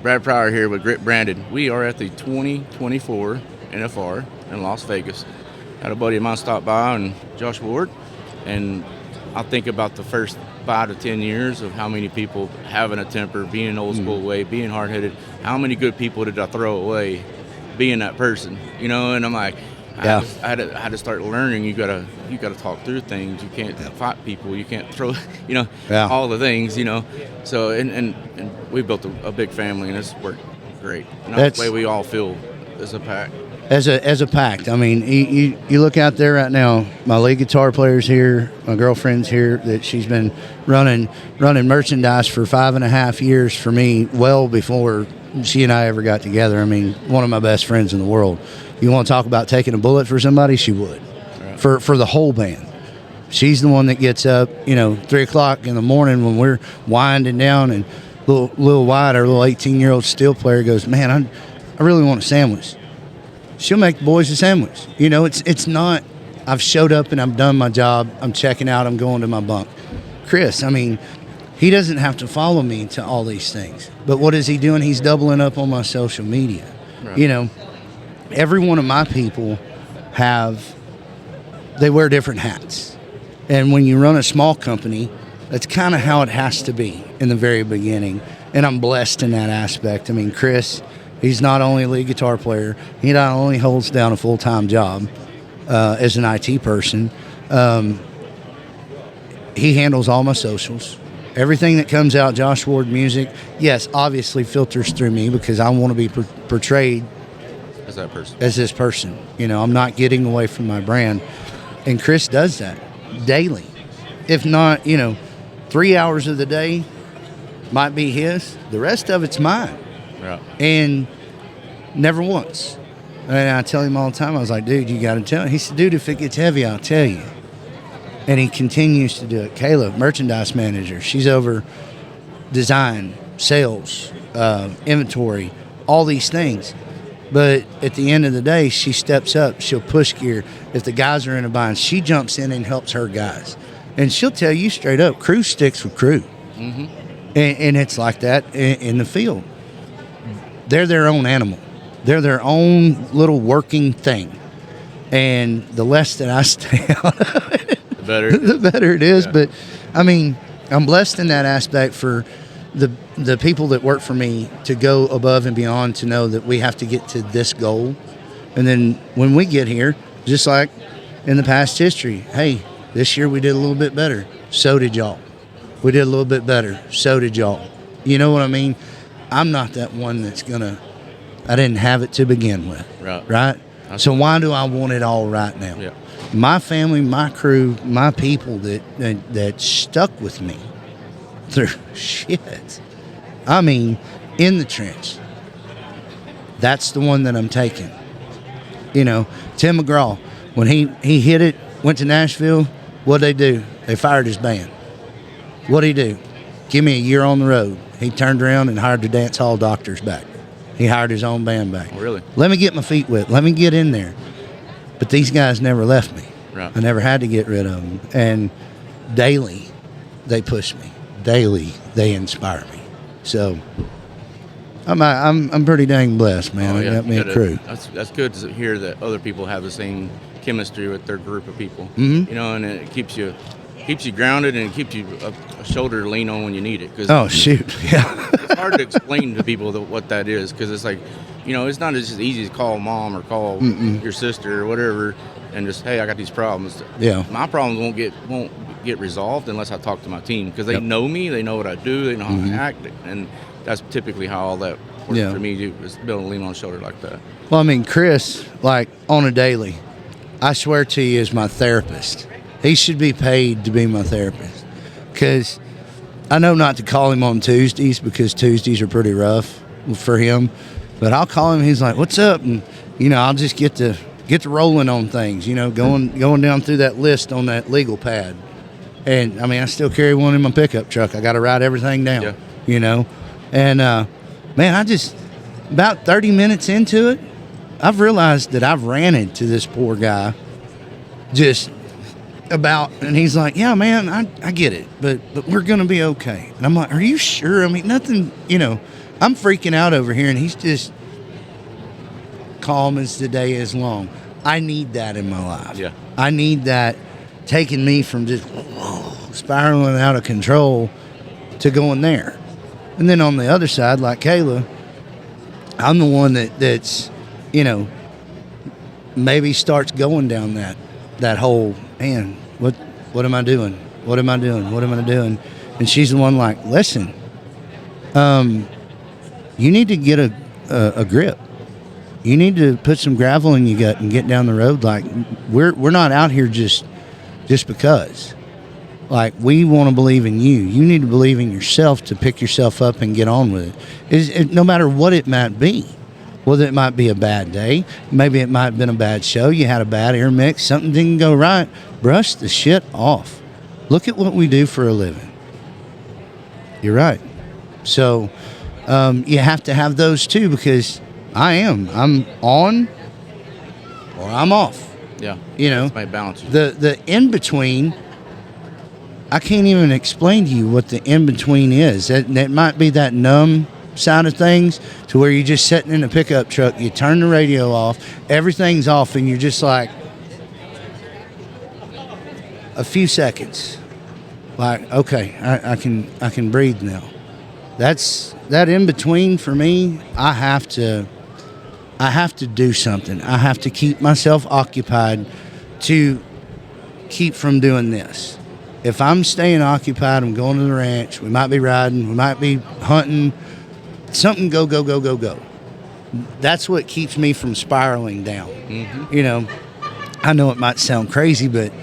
Brad Pryor here with Grit Branded. We are at the 2024 NFR in Las Vegas. Had a buddy of mine stop by, and Josh Ward, and I think about the first 5 to 10 years of how many people having a temper, being old school way, being hard-headed. How many good people did I throw away being that person? You know, and I'm like, Yeah. I had to start learning. You gotta talk through things. You can't fight people. You can't throw, all the things. So and we built a big family, and it's worked great. And that's the way we all feel as a pack. As a pact. I mean, you look out there right now. My lead guitar player's here. My girlfriend's here. That she's been running merchandise for 5.5 years for me, well before she and I ever got together. I mean, one of my best friends in the world. You want to talk about taking a bullet for somebody? She would. Right. For the whole band. She's the one that gets up, 3 o'clock in the morning when we're winding down, and little Wyatt, our little 18-year-old steel player, goes, man, I really want a sandwich. She'll make the boys a sandwich. It's not, I've showed up and I've done my job. I'm checking out. I'm going to my bunk. Chris, I mean, he doesn't have to follow me to all these things. But what is he doing? He's doubling up on my social media. Right. Every one of my people they wear different hats. And when you run a small company, that's kind of how it has to be in the very beginning. And I'm blessed in that aspect. I mean, Chris, he's not only a lead guitar player, he not only holds down a full-time job as an IT person, he handles all my socials. Everything that comes out, Josh Ward Music, yes, obviously filters through me because I want to be portrayed as that person. As this person. I'm not getting away from my brand. And Chris does that daily. If not, 3 hours of the day might be his. The rest of it's mine. Right. And never once. And I tell him all the time, I was like, dude, you got to tell him. He said, dude, if it gets heavy, I'll tell you. And he continues to do it. Kayla, merchandise manager, she's over design, sales, inventory, all these things. But at the end of the day, she steps up. She'll push gear. If the guys are in a bind, she jumps in and helps her guys. And she'll tell you straight up, crew sticks with crew. Mm-hmm. And it's like that in the field. They're their own animal. They're their own little working thing. And the less that I stay out of it, the better it is. Yeah. But, I mean, I'm blessed in that aspect for the people that work for me to go above and beyond to know that we have to get to this goal. And then when we get here, just like in the past history, hey, this year we did a little bit better. So did y'all. We did a little bit better. So did y'all. You know what I mean? I'm not that one that's I didn't have it to begin with. Right? So why do I want it all right now? Yeah. My family, my crew, my people that stuck with me through shit. I mean, in the trench. That's the one that I'm taking. Tim McGraw, when he hit it, went to Nashville, what'd they do? They fired his band. What'd he do? Give me a year on the road. He turned around and hired the dance hall doctors back. He hired his own band back. Really? Let me get my feet wet. Let me get in there. But these guys never left me. Right. I never had to get rid of them. And daily, they push me. Daily, they inspire me. So I'm pretty dang blessed, man. I got me a crew. That's good to hear that other people have the same chemistry with their group of people. Mm-hmm. And it keeps you grounded, and it keeps you a shoulder to lean on when you need it. Oh, shoot. Yeah. It's hard to explain to people what that is, because it's like, it's not as easy to call mom or call your sister or whatever and just, hey, I got these problems. Yeah. My problems won't get resolved unless I talk to my team, because they know me, they know what I do, they know how I act, and that's typically how all that works for me, is be able to lean on a shoulder like that. Well, I mean, Chris, like on a daily, I swear to you, is my therapist. He should be paid to be my therapist, because I know not to call him on Tuesdays, because Tuesdays are pretty rough for him. But I'll call him. He's like, "What's up?" And I'll just get to rolling on things. Going down through that list on that legal pad. And I mean, I still carry one in my pickup truck. I got to write everything down. Yeah. And man, I just about 30 minutes into it, I've realized that I've ranted to this poor guy just about, and he's like, yeah, man, I get it, but we're going to be okay. And I'm like, are you sure? I mean, nothing, I'm freaking out over here, and he's just calm as the day is long. I need that in my life. Yeah. I need that taking me from just spiraling out of control to going there. And then on the other side, like Kayla, I'm the one that's, maybe starts going down that whole, man, what am I doing? What am I doing? What am I doing? And she's the one like, listen, you need to get a grip. You need to put some gravel in your gut and get down the road. Like, we're not out here just because. Like, we want to believe in you. You need to believe in yourself to pick yourself up and get on with it. No matter what it might be. Whether it might be a bad day, maybe it might have been a bad show, you had a bad air mix, something didn't go right, brush the shit off. Look at what we do for a living. You're right. So you have to have those too, because I'm on or I'm off. Yeah. It's my balance. The in-between, I can't even explain to you what the in-between is. That might be that numb side of things, to where you're just sitting in a pickup truck, you turn the radio off, everything's off, and you're just like a few seconds, like, okay, I can breathe now. That's that in between for me. I have to do something. I have to keep myself occupied to keep from doing this. If I'm staying occupied, I'm going to the ranch, we might be riding, we might be hunting, something go. That's what keeps me from spiraling down. Mm-hmm. I know it might sound crazy, but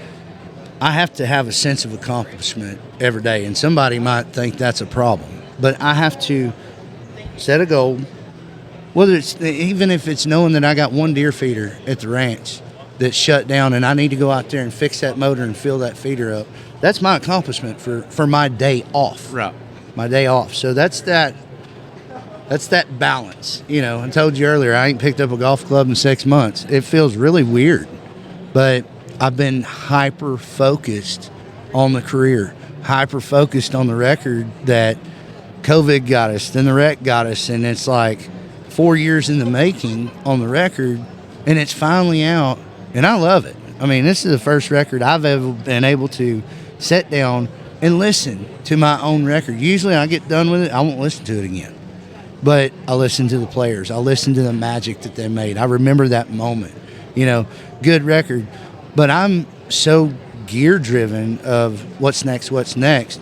I have to have a sense of accomplishment every day. And somebody might think that's a problem. But I have to set a goal, whether it's, even if it's knowing that I got one deer feeder at the ranch that's shut down and I need to go out there and fix that motor and fill that feeder up. That's my accomplishment for my day off. Right. My day off. So that's that balance. I told you earlier, I ain't picked up a golf club in 6 months. It feels really weird, but I've been hyper focused on the career, hyper focused on the record that COVID got us, then the wreck got us, and it's like 4 years in the making on the record, and it's finally out, and I love it. I mean, this is the first record I've ever been able to sit down and listen to my own record. Usually I get done with it, I won't listen to it again. But I listen to the players. I listen to the magic that they made. I remember that moment. Good record. But I'm so gear-driven of what's next.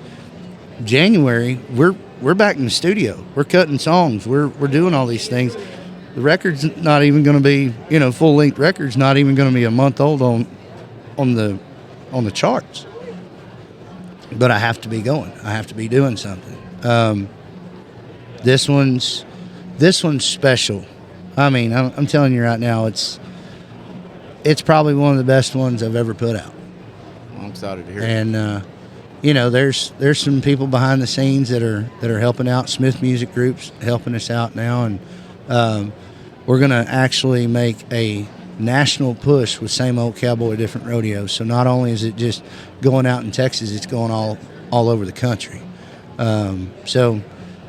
January, we're back in the studio. We're cutting songs. We're doing all these things. The record's not even going to be, full-length record's not even going to be a month old on the charts. But I have to be going. I have to be doing something. This one's special. I mean, I'm telling you right now, it's probably one of the best ones I've ever put out. I'm excited to hear it. And there's some people behind the scenes that are helping out. Smith Music Group's helping us out now, and we're gonna actually make a national push with Same Ol Cowboy, different rodeos. So not only is it just going out in Texas, it's going all over the country. So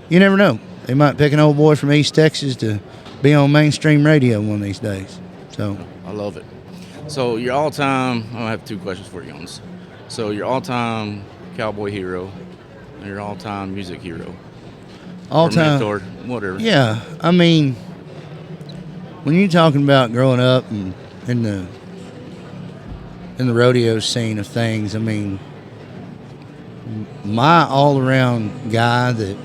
you never know. They might pick an old boy from East Texas to be on mainstream radio one of these days. So I love it. So your all-time, I have two questions for you on this. So your all-time cowboy hero and your all-time music hero. All-time. Mentor, whatever. Yeah, I mean, when you're talking about growing up and in the rodeo scene of things, I mean, my all-around guy that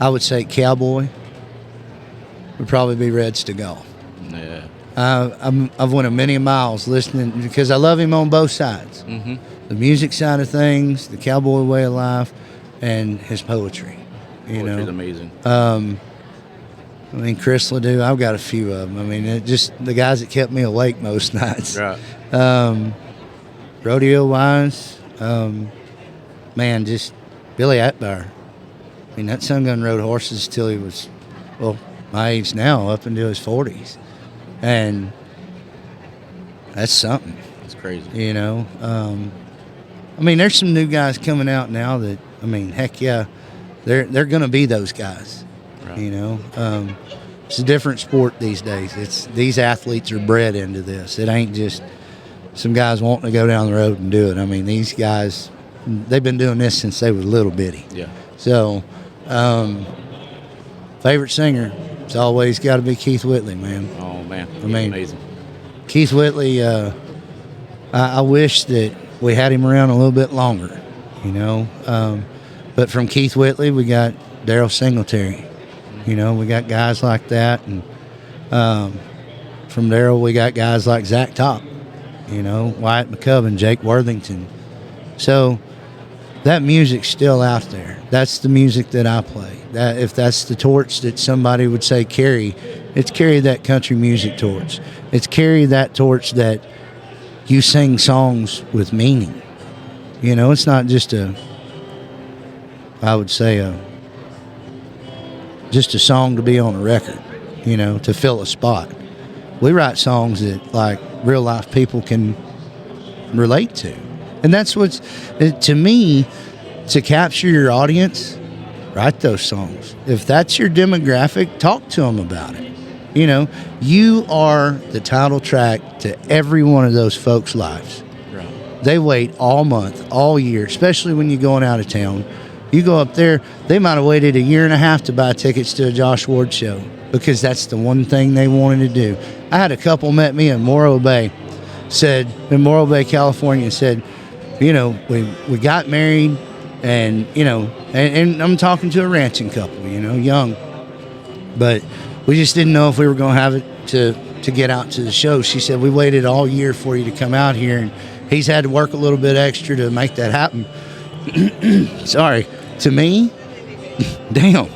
I would say cowboy would probably be Red Stegall. Yeah. I've went a many miles listening because I love him on both sides. Mm-hmm. The music side of things, the cowboy way of life, and his poetry. Poetry's amazing. I mean, Chris Ledoux, I've got a few of them. I mean, it just the guys that kept me awake most nights. Right. Rodeo-wise, man, just Billy Atbar. I mean, that son gun rode horses till he was, my age now, up into his 40s. And that's something. It's crazy. I mean, there's some new guys coming out now that, I mean, heck yeah, they're going to be those guys. Right. You know, it's a different sport these days. These athletes are bred into this. It ain't just some guys wanting to go down the road and do it. I mean, these guys, they've been doing this since they were little bitty. Yeah. So, favorite singer, it's always got to be Keith Whitley, man. Oh man, I mean, amazing. Keith Whitley, I wish that we had him around a little bit longer, you know. But from Keith Whitley, we got Daryl Singletary. You know, we got guys like that. And from Daryl, we got guys like Zach Top, you know, Wyatt McCubbin, Jake Worthington. So that music's still out there. That's the music that I play. That if that's the torch that somebody would say carry, it's carry that country music torch. It's carry that torch that you sing songs with meaning. You know, it's not just just a song to be on a record, you know, to fill a spot. We write songs that, like, real life people can relate to. And that's what's, to me, to capture your audience, write those songs. If that's your demographic, talk to them about it. You know, you are the title track to every one of those folks' lives. Right. They wait all month, all year, especially when you're going out of town. You go up there, they might have waited a year and a half to buy tickets to a Josh Ward show because that's the one thing they wanted to do. I had a couple met me in Morro Bay, California, said, you know, we got married and, you know, and I'm talking to a ranching couple, you know, young, but we just didn't know if we were going to have it to get out to the show. She said, we waited all year for you to come out here, and he's had to work a little bit extra to make that happen. Sorry. To me, damn,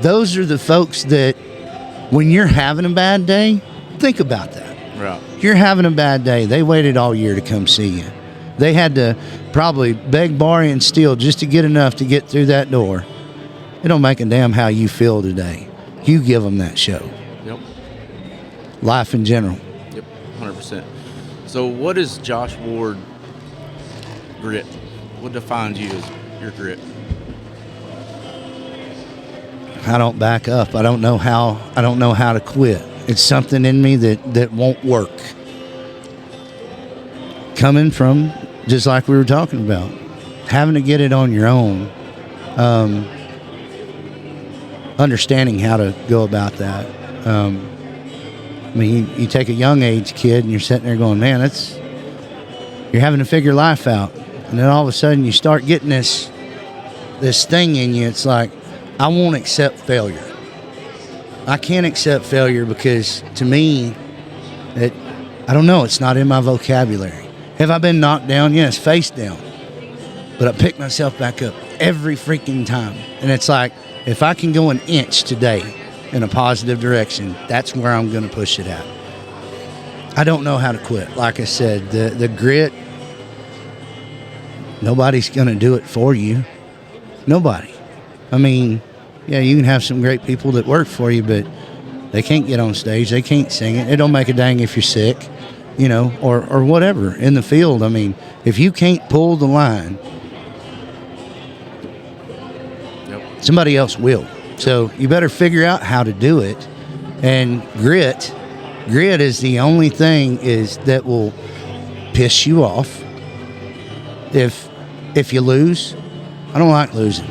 those are the folks that when you're having a bad day, think about that. Right. You're having a bad day. They waited all year to come see you. They had to probably beg, borrow, and steal just to get enough to get through that door. It don't make a damn how you feel today. You give them that show. Yep. Life in general. Yep. 100%. So, what is Josh Ward grit? What defines you as your grit? I don't back up. I don't know how to quit. It's something in me that won't work. Coming from, just like we were talking about, having to get it on your own, understanding how to go about that. I mean, you take a young age kid and you're sitting there going, man, you're having to figure life out. And then all of a sudden you start getting this thing in you. It's like, I won't accept failure. I can't accept failure because, to me, I don't know, it's not in my vocabulary. Have I been knocked down? Yes, face down. But I pick myself back up every freaking time. And it's like, if I can go an inch today in a positive direction, that's where I'm going to push it at. I don't know how to quit. Like I said, the grit, nobody's going to do it for you. Nobody. I mean, yeah, you can have some great people that work for you, but they can't get on stage. They can't sing it. It don't make a dang if you're sick, you know, or whatever in the field. I mean, if you can't pull the line, Yep. somebody else will. So you better figure out how to do it. And grit is the only thing that will piss you off. If you lose, I don't like losing.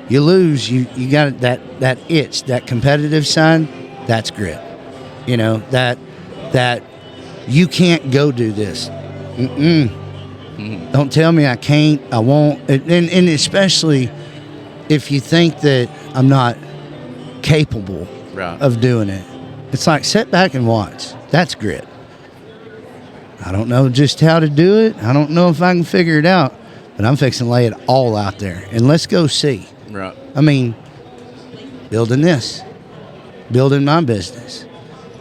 You lose, you got that itch, that competitive side, that's grit. You know, that you can't go do this. Don't tell me I can't, I won't. And especially if you think that I'm not capable of doing it. It's like, sit back and watch. That's grit. I don't know just how to do it. I don't know if I can figure it out, but I'm fixing to lay it all out there. And let's go see. Right. I mean, building my business.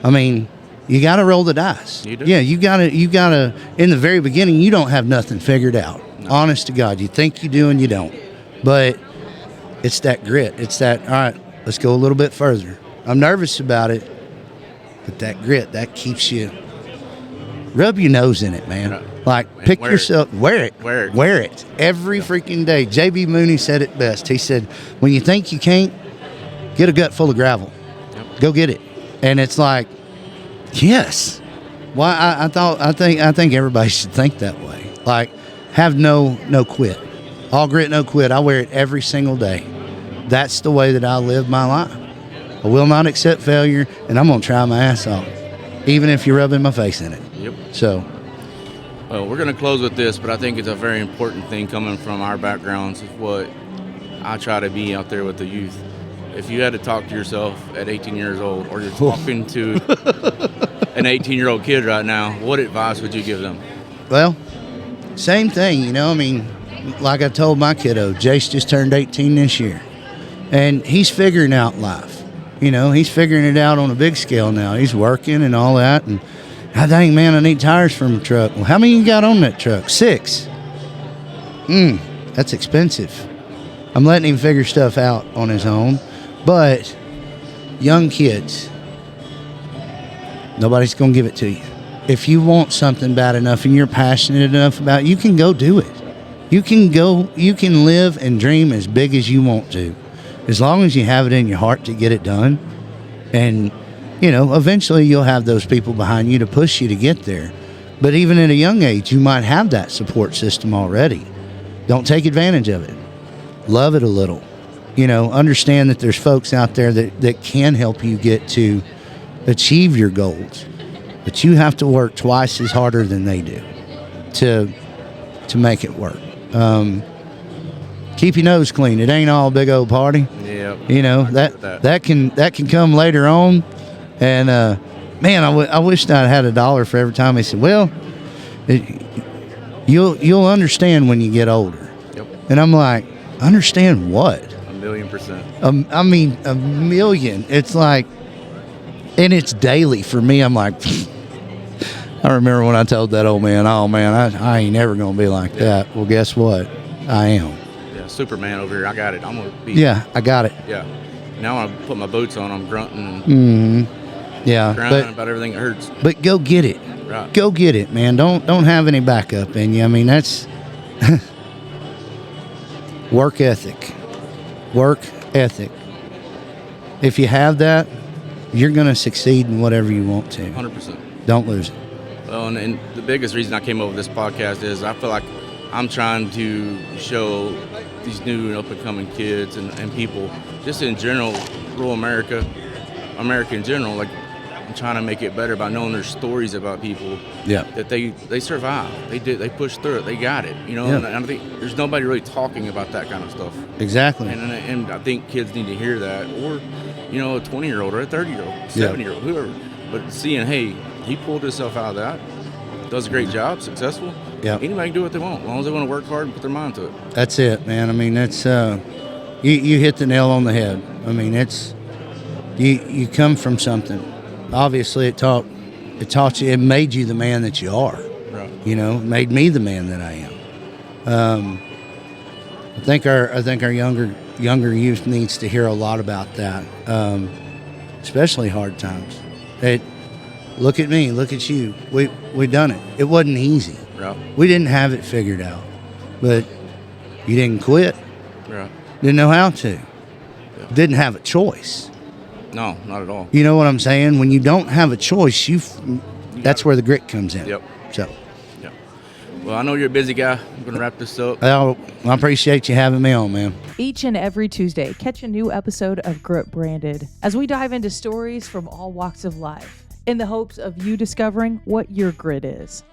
I mean, you got to roll the dice. You do. Yeah, you got to, in the very beginning, you don't have nothing figured out. No. Honest to God, you think you do and you don't. But it's that grit. It's that, all right, let's go a little bit further. I'm nervous about it, but that grit, that keeps you, rub your nose in it, man. Right. Like, and pick yourself, wear it every freaking day. J.B. Mooney said it best. He said, when you think you can't, get a gut full of gravel. Yep. Go get it. And it's like, yes. Why? I think everybody should think that way. Like, have no quit. All grit, no quit. I wear it every single day. That's the way that I live my life. I will not accept failure, and I'm going to try my ass off, even if you're rubbing my face in it. Yep. So, well, we're going to close with this, but I think it's a very important thing coming from our backgrounds is what I try to be out there with the youth. If you had to talk to yourself at 18 years old, or you're talking to an 18-year-old kid right now, what advice would you give them? well, same thing, you know. I mean, like I told my kiddo, Jace just turned 18 this year, and he's figuring out life. You know, he's figuring it out on a big scale now. He's working and all that, and I dang, man, I need tires from a truck. Well, how many you got on that truck? 6. That's expensive. I'm letting him figure stuff out on his own. But young kids, nobody's going to give it to you. If you want something bad enough and you're passionate enough about it, you can go do it. You can live and dream as big as you want to, as long as you have it in your heart to get it done. And, you know, eventually you'll have those people behind you to push you to get there. But even at a young age, you might have that support system already. Don't take advantage of it. Love it a little. You know, understand that there's folks out there that can help you get to achieve your goals. But you have to work twice as harder than they do to make it work. Keep your nose clean. It ain't all a big old party. Yeah. You know, that can come later on. And, man, I wished I'd had $1 for every time they said, well, you'll understand when you get older. Yep. And I'm like, understand what? 1,000,000%. I mean, 1,000,000. It's like, and it's daily for me. I'm like, I remember when I told that old man, oh, man, I ain't never going to be like that. Well, guess what? I am. Yeah, Superman over here. I got it. I'm going to be. Yeah, I got it. Yeah. Now when I put my boots on, I'm grunting and Yeah, crying about everything that hurts. but go get it. Right. Go get it, man. Don't have any backup in you. I mean, that's work ethic. Work ethic. If you have that, you're going to succeed in whatever you want to. 100%. Don't lose it. Well, and the biggest reason I came up with this podcast is I feel like I'm trying to show these new and up-and-coming kids and people, just in general, rural America in general, like, I'm trying to make it better by knowing there's stories about people that they survived. They pushed through it. They got it. You know, Yeah. and I think there's nobody really talking about that kind of stuff. Exactly. And I think kids need to hear that, or, you know, a 20-year-old or a 30-year-old, 70-year-old, whoever. But seeing, hey, he pulled himself out of that, does a great job, successful. Yeah. Anybody can do what they want, as long as they want to work hard and put their mind to it. That's it, man. I mean, that's you hit the nail on the head. I mean, it's you come from something. Obviously, it taught you, it made you the man that you are. Right. You know, it made me the man that I am. I think our younger youth needs to hear a lot about that, especially hard times. Look at me, look at you. We done it. It wasn't easy. Right. We didn't have it figured out, but you didn't quit. Right. Didn't know how to. Didn't have a choice. No, not at all. You know what I'm saying? When you don't have a choice, that's where the grit comes in. Yep. So. Yep. Well, I know you're a busy guy. I'm going to wrap this up. I appreciate you having me on, man. Each and every Tuesday, catch a new episode of Grit Branded as we dive into stories from all walks of life in the hopes of you discovering what your grit is.